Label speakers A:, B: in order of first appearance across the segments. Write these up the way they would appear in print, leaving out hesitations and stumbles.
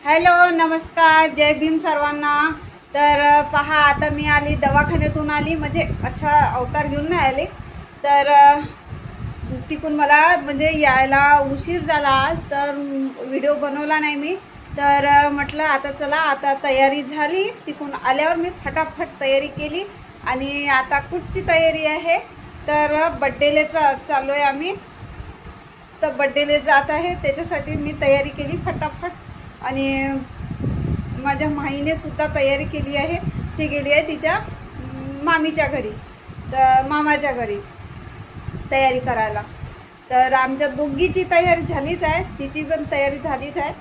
A: Hello नमस्कार, जय भीम सर्वांना. तर पहा, आता मी आली दवाखान्यातून आली, म्हणजे असा अवतार घेऊन नाही आले. तर तिकून मला म्हणजे यायला उशीर झाला आज, तर व्हिडिओ बनवला नाही मी. तर म्हटलं आता चला, आता तयारी झाली. तिकून आल्यावर मी फटाफट तयारी केली. आणि आता कुठची तयारी आहे, तर बड्डेला चाललो आहे आम्ही. तर बड्डेला जात आहे, त्याच्यासाठी मी तयारी केली फटाफट. आणि माझ्या माईने सुद्धा तयारी केली आहे. ती गेली आहे तिच्या मामीच्या घरी, तर मामाच्या घरी तयारी करायला. तर आमच्या दोघीची तयारी झालीच आहे, तिची पण तयारी झालीच आहे.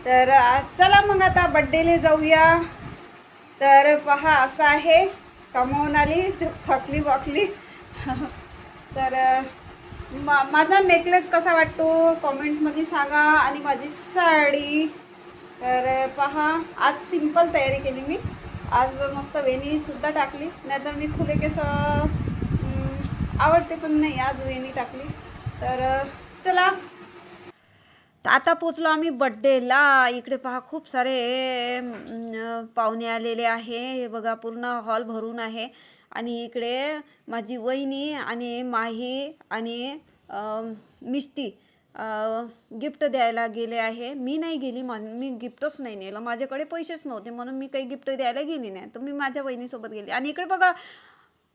A: तर चला मग आता बड्डेला जाऊया. तर पहा, असं आहे, कमावून आली, थकली बकली. तर माझा नेकलेस कसा वाटतो कॉमेंट्समध्ये सांगा. आणि माझी साडी. तर पहा, आज सिंपल तयारी केली मी. आज मस्त वेणीसुद्धा टाकली, नाहीतर मी खुले केस आवडते पण नाही, आज वेणी टाकली. तर चला, आता पोचलो आम्ही बड्डेला. इकडे पहा, खूप सारे पाहुणे आलेले आहे. हे बघा, पूर्ण हॉल भरून आहे. आणि इकडे माझी वहिनी आणि माही आणि मिष्टी गिफ्ट द्यायला गेले आहे. मी नाही गेली, मी गिफ्टच नाही नेलं, माझ्याकडे पैसेच नव्हते, म्हणून मी काही गिफ्ट द्यायला गेली नाही. तर मी माझ्या वहिनीसोबत गेली. आणि इकडे बघा,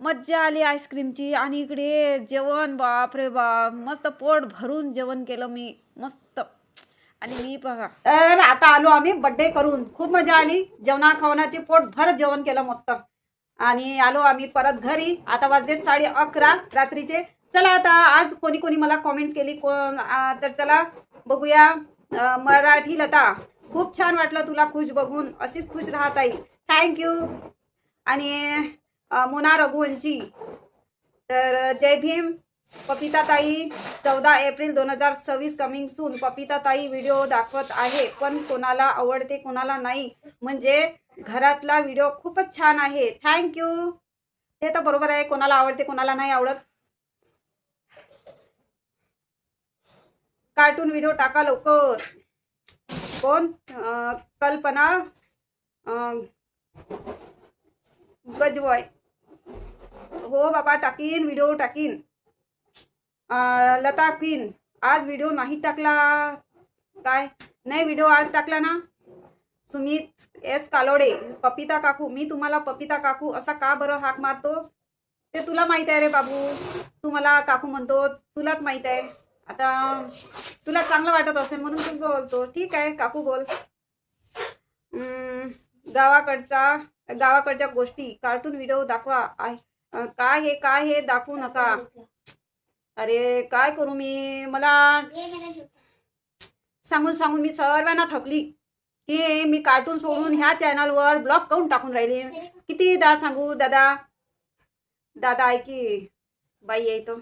A: मज्जा आली आईस्क्रीमची. आणि इकडे जेवण, बापरे बाप, मस्त पोट भरून जेवण केलं मी, मस्त. आणि मी बघा, तर आता आलो आम्ही बड्डे करून. खूप मजा आली, जेवणा खावणाची पोट भर जेवण केलं मस्त. आणि आलो आम्ही परत घरी. आता वाजले 11:30 रात्रीचे. चला, आता आज कोणी कोणी मला कॉमेंट्स केली तर चला बघूया. मराठी लता, खूप छान वाटलं तुला खुश बघून, अशीच खुश राहत आहे, थँक्यू. आणि मोना रघुवंशी, तर जय भीम. पपिता ताई, 14 एप्रिल 2026 कमिंग सून. पपिता ताई व्हिडिओ दाखवत आहे, पण कोणाला आवडते कोणाला नाही, म्हणजे घरातला व्हिडिओ खूपच छान आहे, थँक्यू. ते तर बरोबर आहे, कोणाला आवडते कोणाला नाही आवडत. कार्टून व्हिडिओ टाका लवकर. कोण? कल्पना गजबॉय. हो बाबा, टाकीन व्हिडिओ, टाकीन. लता क्वीन, आज व्हिडिओ नाही टाकला काय? नाही, व्हिडिओ आज टाकला ना. सुमित एस कालोडे, पपिता काकू, मी तुम्हाला पपिता काकू असा का बरं हाक मारतो ते तुला माहित आहे रे बाबू. तू मला काकू म्हणतो, तुलाच माहित आहे. आता तुला चांगलं वाटत असेल म्हणून तू बोलतो, ठीक आहे काकू बोल. गावाकडच्या गोष्टी, कार्टून व्हिडिओ दाखवा. काय हे दाखवू नका. अरे काय करू मी, मला सांगून मी सर्वांना थकली की मी कार्टून सोडून ह्या चॅनलवर ब्लॉग काऊन टाकून राहिले. कितीदा सांगू दादा. दादा ऐकी बाई आहे तो.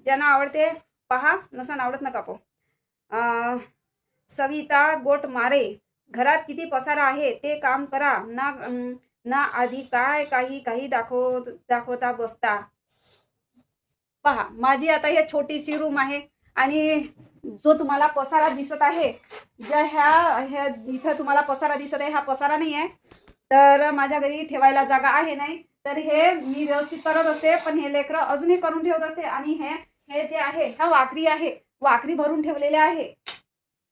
A: ज्यांना आवडते पहा, नसन आवडत नका पाहू. सविता गोट मारे, घरात किती पसारा आहे ते काम करा ना आधी काय काही दाखवता बसता. पहा, माझी आता हे छोटीशी रूम आहे. आणि जो तुम्हाला पसारा दिसत आहे, ज्या ह्या इथं तुम्हाला पसारा दिसत आहे, हा पसारा नाही आहे. तर माझ्या घरी ठेवायला जागा आहे नाही, तर हे मी व्यवस्थित करत असते, पण हे लेकरं अजूनही करून ठेवत असते. आणि हे जे आहे, हा वाकरी आहे, वाकरी भरून ठेवलेले आहे,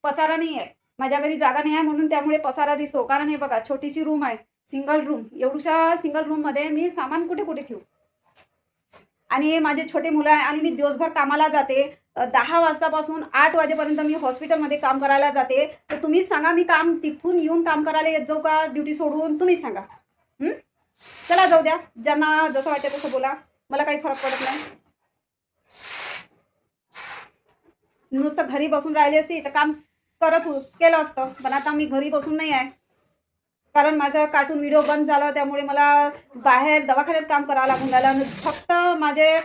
A: पसारा नाही आहे. माझ्या घरी जागा नाही आहे म्हणून त्यामुळे पसारा दिसतो. कारण हे बघा, छोटीशी रूम आहे, सिंगल रूम. एवढ्या सिंगल रूम मध्ये मी सामान कुठे कुठे ठेवू. आणि माझे छोटे मुलं आहे, आणि मी दिवसभर कामाला जाते. 10 वाजतापासून 8 वाजेपर्यंत मी हॉस्पिटलमध्ये काम करायला जाते. तर तुम्हीच सांगा, मी काम तिथून येऊन काम करायला येत जाऊ का ड्युटी सोडून? तुम्हीच सांगा. चला जाऊ द्या, ज्यांना जसं वाटतं तसं बोला, मला काही फरक पडत नाही. नुसतं घरी बसून राहिली असती तर काम केलं असतं, पण आता मी घरी बसून नाही आहे, कारण माझं कार्टून व्हिडिओ बंद झालं. त्यामुळे मला बाहेर दवाखान्यात काम करावं लागून राहिलं. फक्त माझे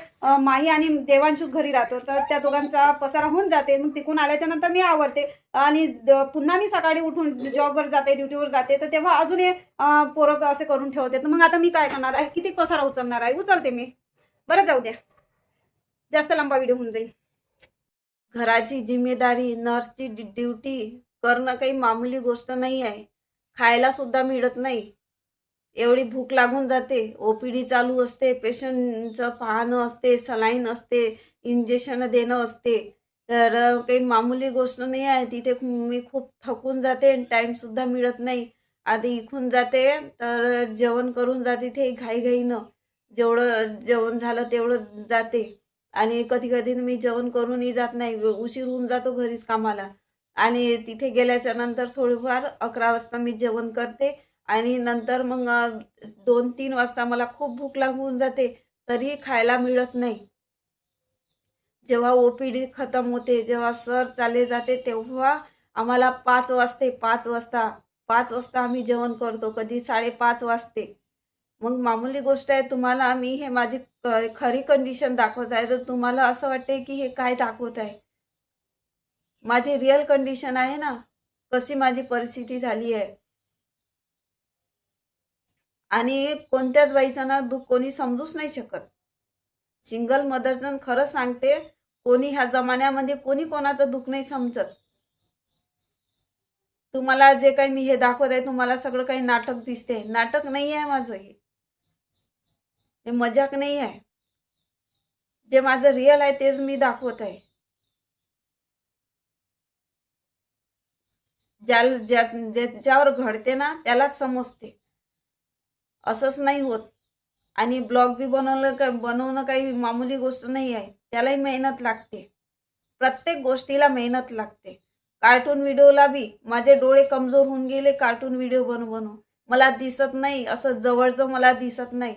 A: माही आणि देवांशूच घरी राहतो, तर त्या दोघांचा पसारा होऊन जाते. मग तिकून आल्याच्या नंतर मी आवरते. आणि पुन्हा मी सकाळी उठून जॉबवर जाते, ड्युटीवर जाते, तर तेव्हा अजून हे पोरं असे करून ठेवते. तर मग आता मी काय करणार आहे, किती पसारा उचलणार आहे? उचलते मी. बरं जाऊ द्या, जास्त लंबा व्हिडिओ होऊन जाईल. घराची जिम्मेदारी, नर्सची ड्युटी करणं काही मामूली गोष्ट नाही आहे. खायला सुद्धा मिळत नाही. एवढी भूक लागून जाते. OPD चालू असते, पेशंटचं पाहणं असते, सलाईन असते, इंजेक्शन देणं असते. तर काही मामूली गोष्ट नाही आहे. तिथे मी खूप थकून जाते आणि टाईमसुद्धा मिळत नाही. आधी इथून जाते तर जेवण करून जाते ते घाईघाईनं. जेवढं जेवण झालं तेवढं जाते आणि कधी-कधी मी जेवण करूनही जात नाही. उशीर होऊन जातो घरीच कामाला आणि तिथे गेल्याच्या नंतर थोडंफार 11 वाजता मी जेवण करते आणि नंतर मग 2-3 वाजता मला खूप भूक लागून जाते, तरी खायला मिळत नाही. जेव्हा OPD खतम होते, जेव्हा सर चालले जाते, तेव्हा आम्हाला 5 वाजते. 5 वाजता आम्ही जेवण करतो, कधी 5:30 वाजते. मग मामूली गोष्ट आहे. तुम्हाला मी हे माझी खरी कंडिशन दाखवत आहे, तर तुम्हाला असं वाटते की हे काय दाखवत आहे. माझी रिअल कंडिशन आहे ना, कशी माझी परिस्थिती झाली आहे. आणि कोणत्याच बाईचं ना दुःख कोणी समजूच नाही शकत. सिंगल मदरचं खरं सांगते, कोणी ह्या जमान्यामध्ये कोणी कोणाचं दुःख नाही समजत. तुम्हाला जे काही मी हे दाखवत आहे, तुम्हाला सगळं काही नाटक दिसते. नाटक नाही आहे माझं हे मजाक नाही आहे. जे माझं रिअल आहे तेच मी दाखवत आहे. ज्याच्यावर घडते ना त्यालाच समजते. असंच नाही होत. आणि ब्लॉग बी बनवणं काही मामूली गोष्ट नाही आहे. त्यालाही मेहनत लागते. प्रत्येक गोष्टीला मेहनत लागते. कार्टून व्हिडिओला बी माझे डोळे कमजोर होऊन गेले कार्टून व्हिडिओ बनवून. मला दिसत नाही, असं जवळचं मला दिसत नाही.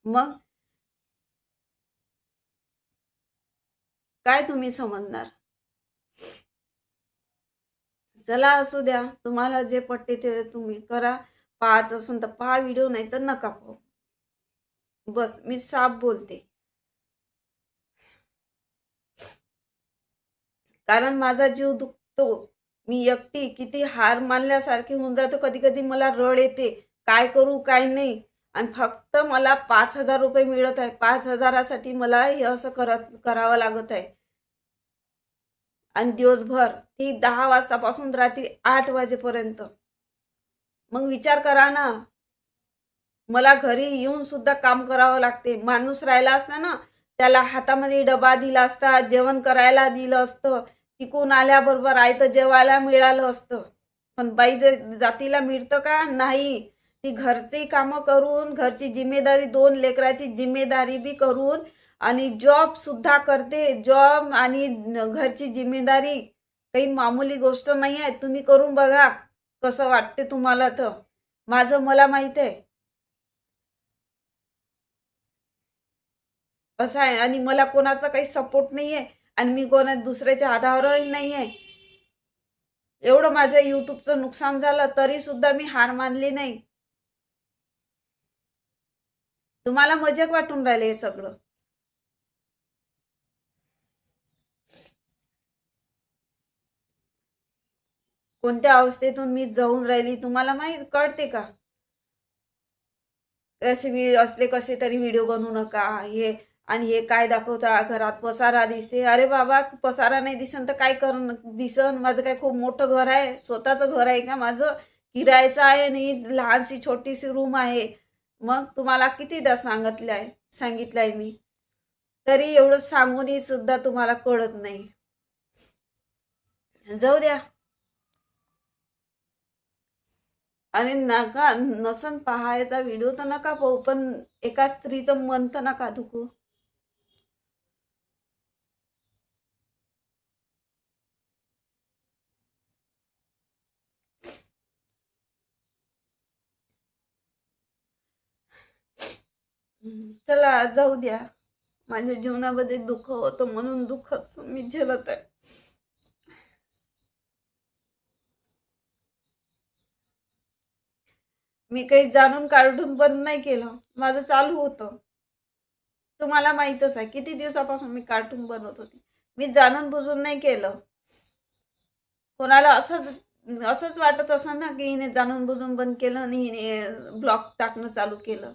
A: मग काय तुम्ही समजणार? चला असू द्या, तुम्हाला जे पटते ते तुम्ही करा. पाहायचं असेल तर पहा व्हिडिओ, नाही तर नका पाहू. बस मी साफ बोलते. कारण माझा जीव दुखतो. मी एकटी किती हार मानल्यासारखी होऊन जातो. कधी कधी मला रड येते, काय करू काय नाही. आणि फक्त मला 5,000 रुपये मिळत आहे. 5,000साठी मला हे असं करावं लागत आहे. आणि दिवसभर ती 10 वाजतापासून रात्री 8 वाजेपर्यंत. मग विचार करा ना, मला घरी येऊन सुद्धा काम करावं लागते. माणूस राहिला असता ना, त्याला हातामध्ये डबा दिला असता, जेवण करायला दिलं असतं, तिकून आल्याबरोबर आयतं जेवायला मिळालं असतं. पण बाई जातीला मिळतं का? नाही. ती घरची कामं करून, घरची जिम्मेदारी, 2 लेकराची जिम्मेदारी बी करून आणि जॉब सुद्धा करते. जॉब आणि घरची जिम्मेदारी काही मामूली गोष्ट नाही आहे. तुम्ही करून बघा कसं वाटते तुम्हाला. तर माझं मला माहित आहे असं आहे. आणि मला कोणाचा काही सपोर्ट नाही आहे आणि मी कोणा दुसऱ्याच्या आधारावरही नाही आहे. एवढं माझं यूट्यूबचं नुकसान झालं तरी सुद्धा मी हार मानली नाही. तुम्हाला मजाक वाटून राहिले हे सगळं. कोणत्या अवस्थेतून मी जाऊन राहिली तुम्हाला माहीत कळते का? कसे असले कसे तरी व्हिडिओ बनवू नका हे. आणि हे काय दाखवता, घरात पसारा दिसते. अरे बाबा, पसारा नाही दिसन तर काय दिसन? माझं काय खूप मोठं घर आहे? स्वतःचं घर आहे का माझं? किरायचं आहे आणि लहानशी छोटीशी रूम आहे. मग तुम्हाला कितीदा सांगितलंय मी, तरी एवढं सांगूनही सुद्धा तुम्हाला कळत नाही. जाऊ द्या. आणि नका, नसन पाहायचा व्हिडिओ तर नका पाहू, पण एका स्त्रीचं मन तर नका दुखू. चला जाऊ द्या. माझ्या जीवनामध्ये दुःख होतं म्हणून दुःखच मी झेलत आहे. मी काही जाणून काढून बंद नाही केलं, माझं चालू होतं. तुम्हाला माहीतच आहे किती दिवसापासून मी कार्टून बनवत होती. मी जाणून बुजून नाही केलं. कोणाला असंच वाटत असं ना की हिने जाणून बुजून बंद केलं आणि हिने ब्लॉग टाकणं चालू केलं.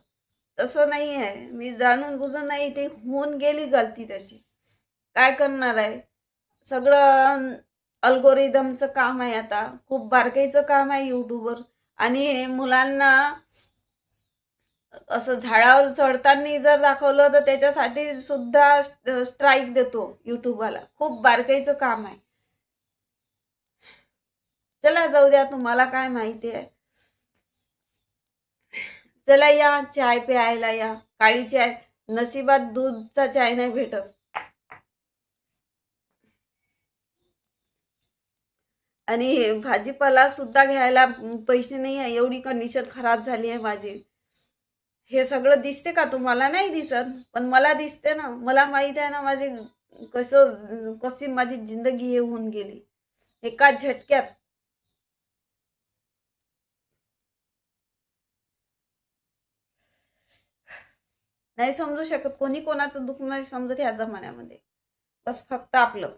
A: तसं नाही आहे. मी जाणून बुजून नाही, ते होऊन गेली गलती तशी. काय करणार आहे. सगळं अल्गोरिदमचं काम आहे. आता खूप बारकाईचं काम आहे यूट्यूबवर. आणि मुलांना असं झाडावर चढताना जर दाखवलं तर त्याच्यासाठी सुद्धा स्ट्राईक देतो यूट्यूबवाला. खूप बारकाईचं काम आहे. चला जाऊ द्या, तुम्हाला काय माहिती आहे. चला या चाय प्यायला या, काळी चाय. नशिबात दूधचा चाय नाही भेटत. आणि भाजीपाला सुद्धा घ्यायला पैसे नाही आहे, एवढी कंडिशन खराब झाली आहे माझी. हे सगळं दिसते का तुम्हाला? नाही दिसत, पण मला दिसते ना. मला माहित आहे ना माझी कशी माझी जिंदगी हे होऊन गेली एका झटक्यात. नाही समजू शकत कोणी, कोणाचं दुःख नाही समजत ह्या जमान्यामध्ये. बस फक्त आपलं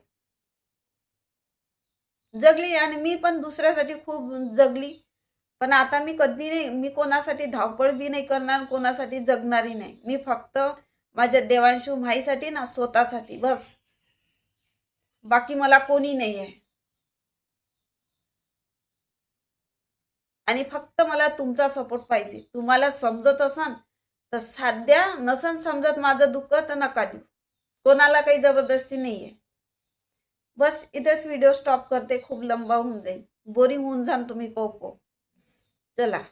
A: जगली. आणि मी पण दुसऱ्यासाठी खूप जगली. पण आता मी कधी नाही, मी कोणासाठी धावपळ बी नाही करणार, कोणासाठी जगणारी नाही. मी फक्त माझ्या देवांशू माईसाठी ना, स्वतःसाठी बस. बाकी मला कोणी नाही आहे. आणि फक्त मला तुमचा सपोर्ट पाहिजे. तुम्हाला समजत असन तर साथ द्या, नसन समजत माझं दुःख तर नका देऊ. कोणाला काही जबरदस्ती नाही आहे. बस इथेच व्हिडिओ स्टॉप करते, खूप लंबा होऊन जाईल, बोरिंग होऊन जाल तुम्ही. चला.